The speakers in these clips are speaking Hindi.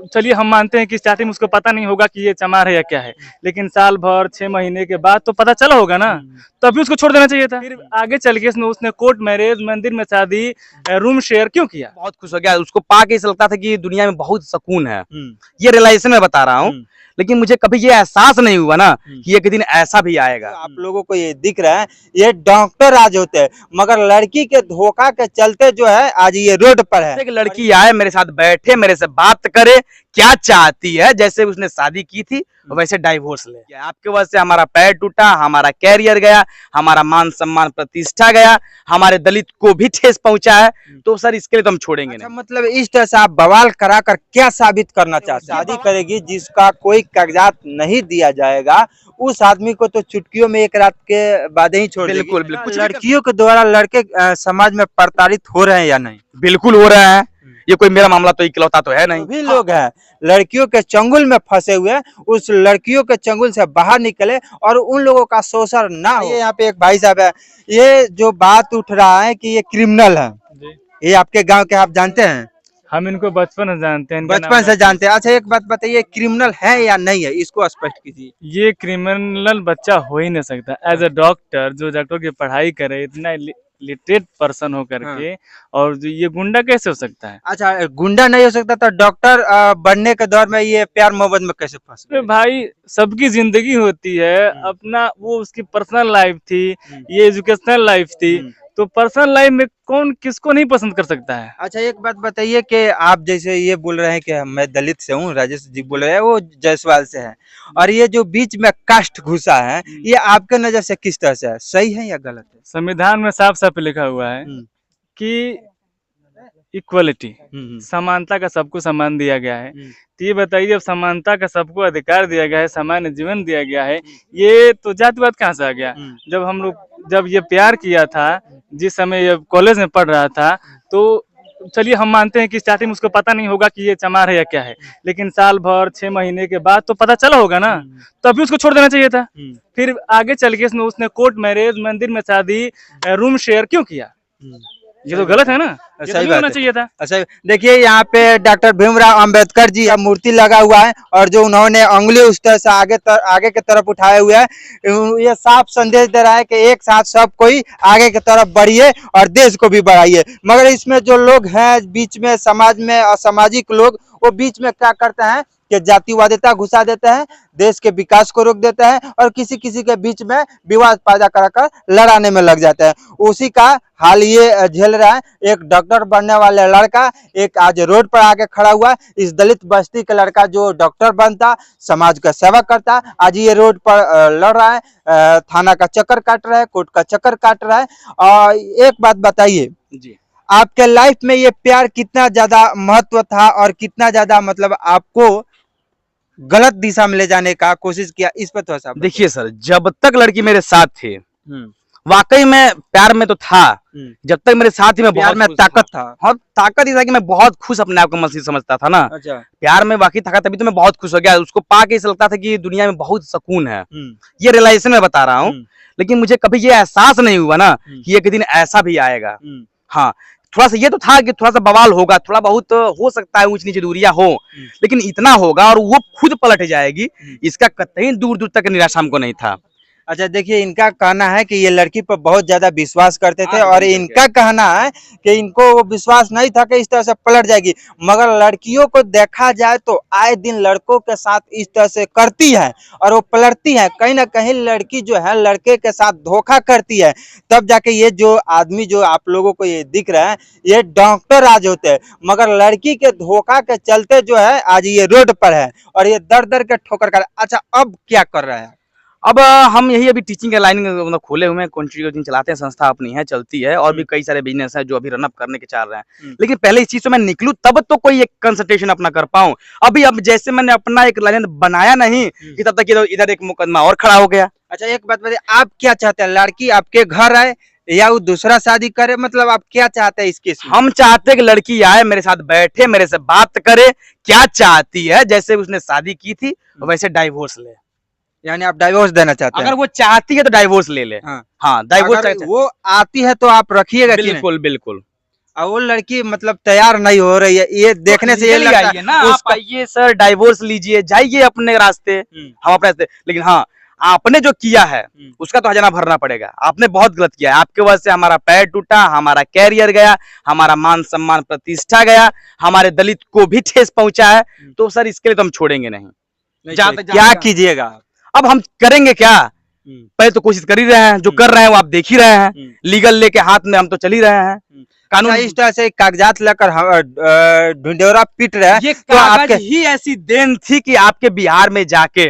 चलिए हम मानते हैं कि स्टार्टिंग में उसको पता नहीं होगा कि ये चमार है या क्या है, लेकिन साल भर 6 महीने के बाद तो पता चला होगा ना, तभी उसको छोड़ देना चाहिए था। फिर आगे चल के उसने कोर्ट मैरिज, मंदिर में शादी, रूम शेयर क्यों किया? बहुत खुश हो गया उसको पाके, ऐसा लगता था कि दुनिया में बहुत सुकून है। ये रियलाइजेशन मैं बता रहा हूँ, लेकिन मुझे कभी ये एहसास नहीं हुआ ना कि एक दिन ऐसा भी आएगा। आप लोगों को ये दिख रहा है, ये डॉक्टर आज होते हैं, मगर लड़की के धोखा के चलते जो है आज ये रोड पर है। एक लड़की आए मेरे साथ बैठे, मेरे से बात करे, क्या चाहती है, जैसे उसने शादी की थी वैसे डाइवोर्स ले। आपके वजह से हमारा पैर टूटा, हमारा कैरियर गया, हमारा मान सम्मान प्रतिष्ठा गया, हमारे दलित को भी ठेस पहुंचा है, तो सर इसके लिए तो हम छोड़ेंगे नहीं। मतलब इस तरह से आप बवाल करा कर क्या साबित करना चाहते हैं? शादी करेगी जिसका कोई कागजात नहीं दिया जाएगा, उस आदमी को तो चुटकियों में एक रात के बाद ही छोड़ देगी। बिल्कुल बिल्कुल। लड़कियों के द्वारा लड़के समाज में प्रताड़ित हो रहे हैं या नहीं? बिल्कुल हो रहा है, ये कोई मेरा मामला तो इकलौता तो है नहीं। भी लोग हैं लड़कियों के चंगुल में फंसे हुए, उस लड़कियों के चंगुल से बाहर निकले और उन लोगों का शोषण ना हो। ये यहाँ पे एक भाई साहब है, ये जो बात उठ रहा है कि ये क्रिमिनल है, ये आपके गांव के आप जानते हैं? हम इनको बचपन से जानते हैं, बचपन से जानते हैं। अच्छा एक बात बताइए, क्रिमिनल है या नहीं है, इसको स्पष्ट कीजिए। ये क्रिमिनल बच्चा हो ही नहीं सकता। एज ए डॉक्टर, जो डॉक्टर की पढ़ाई करे, इतना लिटरेट पर्सन हो करके, और ये गुंडा कैसे हो सकता है? अच्छा गुंडा नहीं हो सकता तो डॉक्टर बनने के दौर में ये प्यार मोहब्बत में कैसे फंस गए? भाई सबकी जिंदगी होती है, अपना वो उसकी पर्सनल लाइफ थी, ये एजुकेशनल लाइफ थी, तो पर्सनल लाइफ में कौन किसको नहीं पसंद कर सकता है? अच्छा एक बात बताइए कि आप जैसे ये बोल रहे हैं कि मैं दलित से हूँ, राजेश जी बोल रहे हैं वो जायसवाल से है, और ये जो बीच में कास्ट घुसा है, ये आपके नजर से किस तरह से है, सही है या गलत है? संविधान में साफ साफ लिखा हुआ है कि इक्वलिटी, समानता का सबको सम्मान दिया गया है। तो ये बताइए, जब समानता का सबको अधिकार दिया गया है, सामान्य जीवन दिया गया है, ये तो जातिवाद कहाँ से आ गया? जब ये प्यार किया था, जिस समय ये कॉलेज में पढ़ रहा था, तो चलिए हम मानते हैं कि स्टार्टिंग में उसको पता नहीं होगा कि ये चमार है या क्या है, लेकिन साल भर 6 महीने के बाद तो पता चला होगा ना, तभी उसको छोड़ देना चाहिए था। फिर आगे चल के उसने कोर्ट मैरिज, मंदिर में शादी, रूम शेयर क्यों किया? ये तो गलत है ना, ये तो नहीं होना चाहिए था। अच्छा देखिए यहाँ पे डॉक्टर भीमराव अंबेडकर जी का मूर्ति लगा हुआ है, और जो उन्होंने उंगली उस तरह से आगे की तरफ उठाए हुए है, ये साफ संदेश दे रहा है कि एक साथ सब कोई आगे की तरफ बढ़िए और देश को भी बढ़ाइए। मगर इसमें जो लोग हैं बीच में, समाज में असामाजिक लोग, वो बीच में क्या करते हैं कि जातिवादिता घुसा देते हैं, देश के विकास को रोक देते हैं, और किसी किसी के बीच में विवाद पैदा कर लड़ाने में लग जाते हैं। उसी का हाल ये झेल रहा है एक डॉक्टर बनने वाला लड़का, एक आज रोड पर आके खड़ा हुआ है। इस दलित बस्ती का लड़का जो डॉक्टर बनता, समाज का सेवा करता, आज ये रोड पर लड़ रहा है, थाना का चक्कर काट रहा है, कोर्ट का चक्कर काट रहा है। और एक बात बताइए जी, आपके लाइफ में ये प्यार कितना ज्यादा महत्व था, और कितना ज्यादा मतलब आपको गलत दिशा में ले जाने का कोशिश किया, इस पर थोड़ा सा देखिए सर, जब तक लड़की मेरे साथ थी, वाकई में प्यार में तो था, जब तक मेरे साथ ही में प्यार में ताकत था। हाँ, ताकत ही था कि मैं बहुत खुश अपने आप को मसीह समझता था ना। अच्छा प्यार में वाकई था, तभी तो मैं बहुत खुश हो गया उसको पाके, ऐसा लगता था कि दुनिया में बहुत सुकून है। ये रियलाइजेशन मैं बता रहा हूँ, लेकिन मुझे कभी ये एहसास नहीं हुआ ना कि एक दिन ऐसा भी आएगा। हाँ, थोड़ा सा ये तो था कि थोड़ा सा बवाल होगा, थोड़ा बहुत हो सकता है ऊंच नीचे दूरियां हो, लेकिन इतना होगा और वो खुद पलट जाएगी, इसका कतई दूर दूर तक निराशा हमको नहीं था। अच्छा देखिए, इनका कहना है कि ये लड़की पर बहुत ज्यादा विश्वास करते थे, और इनका कहना है कि इनको वो विश्वास नहीं था कि इस तरह से पलट जाएगी। मगर लड़कियों को देखा जाए तो आए दिन लड़कों के साथ इस तरह से करती है और वो पलटती है। कहीं ना कहीं लड़की जो है लड़के के साथ धोखा करती है, तब जाके ये जो आदमी जो आप लोगों को ये दिख रहा है, ये डॉक्टर आज होते हैं, मगर लड़की के धोखा के चलते जो है आज ये रोड पर है, और ये दर दर के ठोकर कर। अच्छा अब क्या कर रहा है? अब हम यही अभी टीचिंग के लाइन में खोले हुए हैं, कोचिंग चलाते हैं, संस्था अपनी है, चलती है, और भी कई सारे बिजनेस है जो अभी रनअप करने के चाह रहे हैं। लेकिन पहले इस चीज से मैं निकलूं तब तो कोई एक कंसल्टेशन अपना कर पाऊं। अब जैसे मैंने अपना एक लाइन बनाया नहीं कि तब तक इधर एक मुकदमा और खड़ा हो गया। अच्छा एक बात बताइए, आप क्या चाहते हैं, लड़की आपके घर आए या वो दूसरा शादी करे, मतलब आप क्या चाहते हैं इसके? हम चाहते हैं कि लड़की आए, मेरे साथ बैठे, मेरे से बात करे, क्या चाहती है, जैसे उसने शादी की थी वैसे डाइवोर्स ले। यानी आप डाइवोर्स देना चाहते हैं? अगर वो चाहती है तो डाइवोर्स ले ले। हाँ, डाइवोर्स वो आती है तो आप रखिएगा? बिल्कुल बिल्कुल। और वो लड़की मतलब तैयार नहीं हो रही है, ये देखने से ये लीगली लगता आइए ना, है आप आइए सर, डाइवोर्स लीजिए, जाइए अपने रास्ते, हम अपने रास्ते। लेकिन हाँ, आपने जो किया है उसका तो हर्जाना भरना पड़ेगा। आपने बहुत गलत किया है, आपके वजह से हमारा पैर टूटा, हमारा कैरियर गया, हमारा मान सम्मान प्रतिष्ठा गया, हमारे दलित को भी ठेस पहुंचा है। तो सर इसके लिए तो हम छोड़ेंगे नहीं। क्या कीजिएगा? अब हम करेंगे क्या? पहले तो कोशिश कर ही रहे हैं, जो कर रहे हैं वो आप देख ही रहे हैं, लीगल लेके हाथ में हम तो चल ही रहे हैं। कानून इस तरह से कागजात लेकर ढिंढोरा पीट रहे हैं, ये तो कागज आपके ही ऐसी देन थी कि आपके बिहार में जाके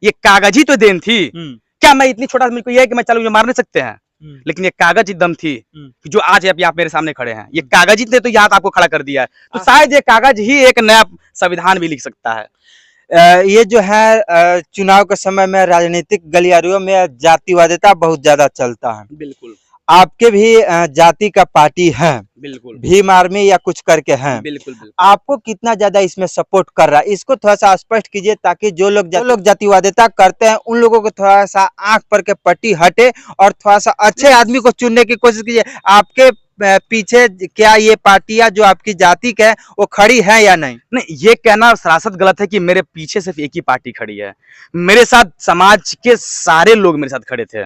ये कागज ही तो देन थी। क्या मैं इतनी छोटा मेरे को ये है कि मैं चलो मुझे मार नहीं सकते हैं, लेकिन ये कागज ही दम थी कि जो आज आप मेरे सामने खड़े हैं, ये कागज ही ने तो यहाँ आपको खड़ा कर दिया है। तो शायद ये कागज ही एक नया संविधान भी लिख सकता है। ये जो है चुनाव के समय में राजनीतिक गलियारियों में जातिवादिता बहुत ज्यादा चलता है। बिल्कुल आपके भी जाति का पार्टी है, बिल्कुल भीम आर्मी या कुछ करके हैं, बिल्कुल बिल्कुल। आपको कितना ज्यादा इसमें सपोर्ट कर रहा है, इसको थोड़ा सा स्पष्ट कीजिए, ताकि जो लोग जातिवादिता करते हैं उन लोगों को थोड़ा सा आंख पर के पट्टी हटे और थोड़ा सा अच्छे आदमी को चुनने की कोशिश कीजिए। आपके पीछे क्या ये पार्टियां जो आपकी जाति के है वो खड़ी है या नहीं? नहीं, ये कहना सरासत गलत है कि मेरे पीछे सिर्फ एक ही पार्टी खड़ी है। मेरे साथ समाज के सारे लोग मेरे साथ खड़े थे,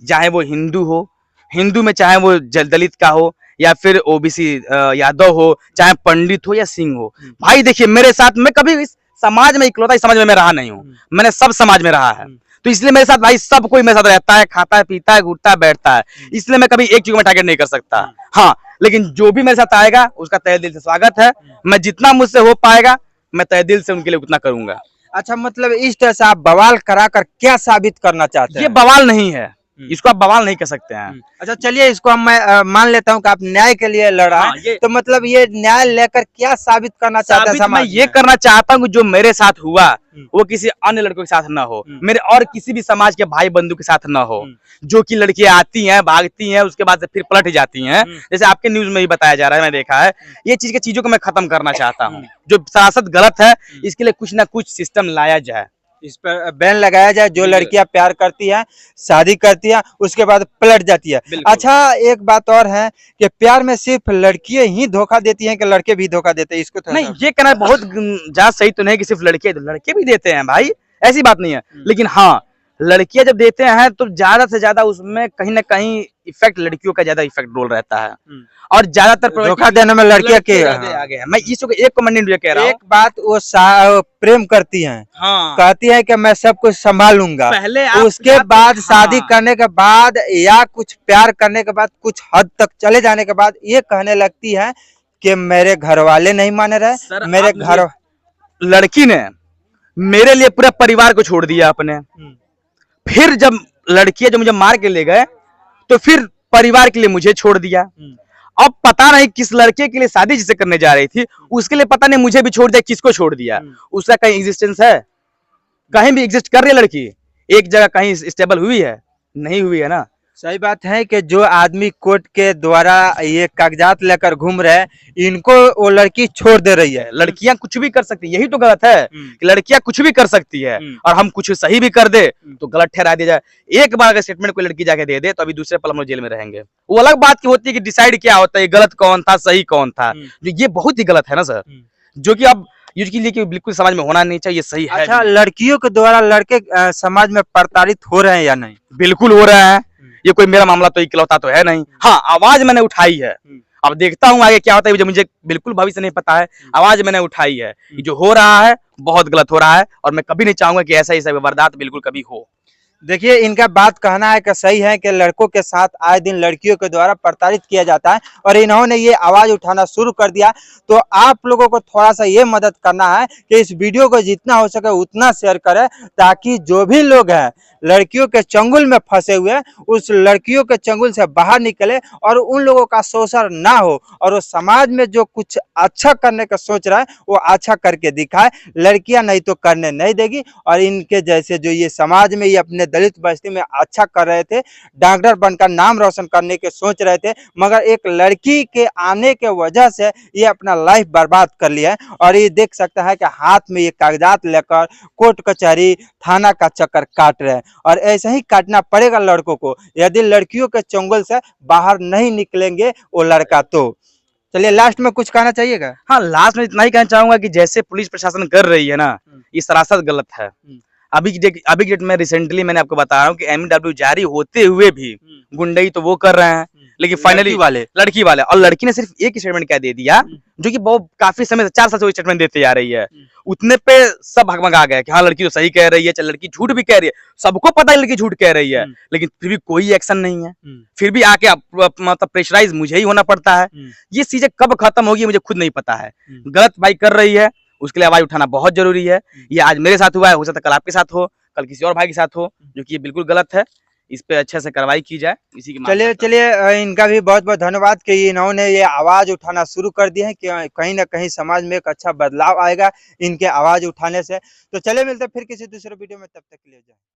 चाहे वो हिंदू हो, हिंदू में चाहे वो दलित का हो या फिर ओबीसी यादव हो, चाहे पंडित हो या सिंह हो। भाई देखिए, मेरे साथ, मैं कभी इस समाज में इकलौता इस समाज में मैं रहा नहीं हूँ, मैंने सब समाज में रहा है। तो इसलिए मेरे साथ भाई सब कोई मेरे साथ रहता है, खाता है, पीता है, घुटता है, बैठता है। इसलिए मैं कभी एक चीज में टारगेट नहीं कर सकता। हाँ, लेकिन जो भी मेरे साथ आएगा उसका तहे दिल से स्वागत है। मैं जितना मुझसे हो पाएगा मैं तहे दिल से उनके लिए उतना करूंगा। अच्छा, मतलब इस तरह से आप बवाल कराकर क्या साबित करना चाहते हैं? ये बवाल नहीं है, इसको आप बवाल नहीं कह सकते हैं। अच्छा चलिए, इसको हम मैं मान लेता हूँ कि आप न्याय के लिए लड़ा है, तो मतलब ये न्याय लेकर क्या साबित करना चाहते हैं? मैं ये करना चाहता हूँ कि जो मेरे साथ हुआ वो किसी अन्य लड़कों के साथ ना हो, मेरे और किसी भी समाज के भाई बंधु के साथ ना हो। जो कि लड़कियां आती हैं, भागती हैं, उसके बाद से फिर पलट जाती हैं, जैसे आपके न्यूज में ही बताया जा रहा है, मैंने देखा है। ये चीजों को मैं खत्म करना चाहता हूँ, जो सरासत गलत है। इसके लिए कुछ ना कुछ सिस्टम लाया जाए, इस पर बैन लगाया जाए। जो लड़कियां प्यार करती हैं, शादी करती हैं, उसके बाद पलट जाती है। अच्छा, एक बात और है कि प्यार में सिर्फ लड़कियां ही धोखा देती हैं कि लड़के भी धोखा देते हैं? इसको नहीं, ये कहना बहुत ज्यादा सही तो नहीं कि सिर्फ लड़के भी देते हैं भाई, ऐसी बात नहीं है। लेकिन हाँ, लड़कियां जब देते हैं तो ज्यादा से ज्यादा उसमें कहीं ना कहीं इफेक्ट लड़कियों का ज्यादा इफेक्ट रोल रहता है, और ज्यादातर धोखा देने में लड़कियां के आगे है। मैं इसको एक कमेंट कह रहा हूँ। एक बात, वो प्रेम करती हैं, हाँ, कहती है कि मैं सब कुछ संभालूंगा, पहले उसके बाद शादी हाँ, करने के बाद या कुछ प्यार करने के बाद कुछ हद तक चले जाने के बाद ये कहने लगती है कि मेरे घर वाले नहीं मान रहे, मेरे घर। लड़की ने मेरे लिए पूरा परिवार को छोड़ दिया अपने। फिर जब लड़कियां जो मुझे मार के ले गए तो फिर परिवार के लिए मुझे छोड़ दिया। अब पता नहीं किस लड़के के लिए शादी जिसे करने जा रही थी उसके लिए पता नहीं मुझे भी छोड़ दिया, किसको छोड़ दिया। उसका कहीं एग्जिस्टेंस है? कहीं भी एग्जिस्ट कर रही है लड़की? एक जगह कहीं स्टेबल हुई है? नहीं हुई है ना। सही बात है कि जो आदमी कोर्ट के द्वारा ये कागजात लेकर घूम रहे हैं, इनको वो लड़की छोड़ दे रही है। लड़कियां कुछ भी कर सकती है, यही तो गलत है कि लड़कियां कुछ भी कर सकती है और हम कुछ सही भी कर दे तो गलत ठहरा दिया जाए। एक बार अगर स्टेटमेंट कोई लड़की जाके दे दे तो अभी दूसरे पल हम लोग जेल में रहेंगे। वो अलग बात की होती है कि डिसाइड क्या होता है, गलत कौन था, सही कौन था। जो ये बहुत ही गलत है ना सर, जो कि अब यूज के लिए बिल्कुल समाज में होना नहीं चाहिए, सही है। अच्छा, लड़कियों के द्वारा लड़के समाज में प्रताड़ित हो रहे हैं या नहीं? बिल्कुल हो रहे हैं। ये कोई मेरा मामला तो इकलौता तो है नहीं। हाँ, आवाज मैंने उठाई है, अब देखता हूँ आगे क्या होता है। मुझे बिल्कुल भविष्य नहीं पता है, आवाज मैंने उठाई है। जो हो रहा है बहुत गलत हो रहा है और मैं कभी नहीं चाहूंगा कि ऐसा वारदात बिल्कुल कभी हो। देखिए, इनका बात कहना है कि सही है कि लड़कों के साथ आए दिन लड़कियों के द्वारा प्रताड़ित किया जाता है और इन्होंने ये आवाज उठाना शुरू कर दिया। तो आप लोगों को थोड़ा सा ये मदद करना है कि इस वीडियो को जितना हो सके उतना शेयर करें, ताकि जो भी लोग हैं लड़कियों के चंगुल में फंसे हुए उस लड़कियों के चंगुल से बाहर निकले और उन लोगों का शोषण ना हो, और वो समाज में जो कुछ अच्छा करने का सोच रहा है वो अच्छा करके दिखाए। लड़कियां नहीं तो करने नहीं देगी, और इनके जैसे जो ये समाज में ये अपने दलित बस्ती में अच्छा कर रहे थे, डॉक्टर बनकर नाम रोशन करने के सोच रहे थे, मगर एक लड़की के आने के वजह से ये अपना लाइफ बर्बाद कर लिया है। और ये देख सकता है कि हाथ में ये कागजात लेकर कोर्ट कचहरी थाना का चक्कर काट रहे हैं, और ऐसे ही काटना पड़ेगा लड़कों को यदि लड़कियों के चंगुल से बाहर नहीं निकलेंगे वो लड़का। तो चलिए लास्ट में कुछ कहना चाहिएगा? हाँ, लास्ट में इतना ही कहना चाहूंगा कि जैसे पुलिस प्रशासन कर रही है ना, ये सरासर गलत है। अभी की डेट में रिसेंटली मैंने आपको बता रहा हूँ कि एमडब्ल्यू जारी होते हुए भी गुंडई तो वो कर रहे हैं, लेकिन फाइनली लड़की वाले और लड़की ने सिर्फ एक स्टेटमेंट क्या दे दिया, जो कि बहुत काफी समय से 4 साल से वो स्टेटमेंट देते जा रही है। उतने पे सब भगमगा गए कि हाँ लड़की तो सही कह रही है, चल लड़की झूठ भी कह रही है, सबको पता है लड़की झूठ कह रही है, लेकिन फिर भी कोई एक्शन नहीं है। फिर भी आके मतलब प्रेशराइज मुझे ही होना पड़ता है। ये चीजें कब खत्म होगी मुझे खुद नहीं पता है। गलत भाई कर रही है, उसके लिए आवाज उठाना बहुत जरूरी है। ये आज मेरे साथ हुआ है, हो सकता है कल आपके साथ हो, कल किसी और भाई के साथ हो, जो कि ये बिल्कुल गलत है। इस पे अच्छे से कार्रवाई की जाए, इसी की चलिए इनका भी बहुत बहुत धन्यवाद कि इन्होंने ये आवाज उठाना शुरू कर दिया है कि कहीं ना कहीं समाज में एक अच्छा बदलाव आएगा इनके आवाज उठाने से। तो चलिए मिलते हैं फिर किसी दूसरे वीडियो में, तब तक के लिए जय।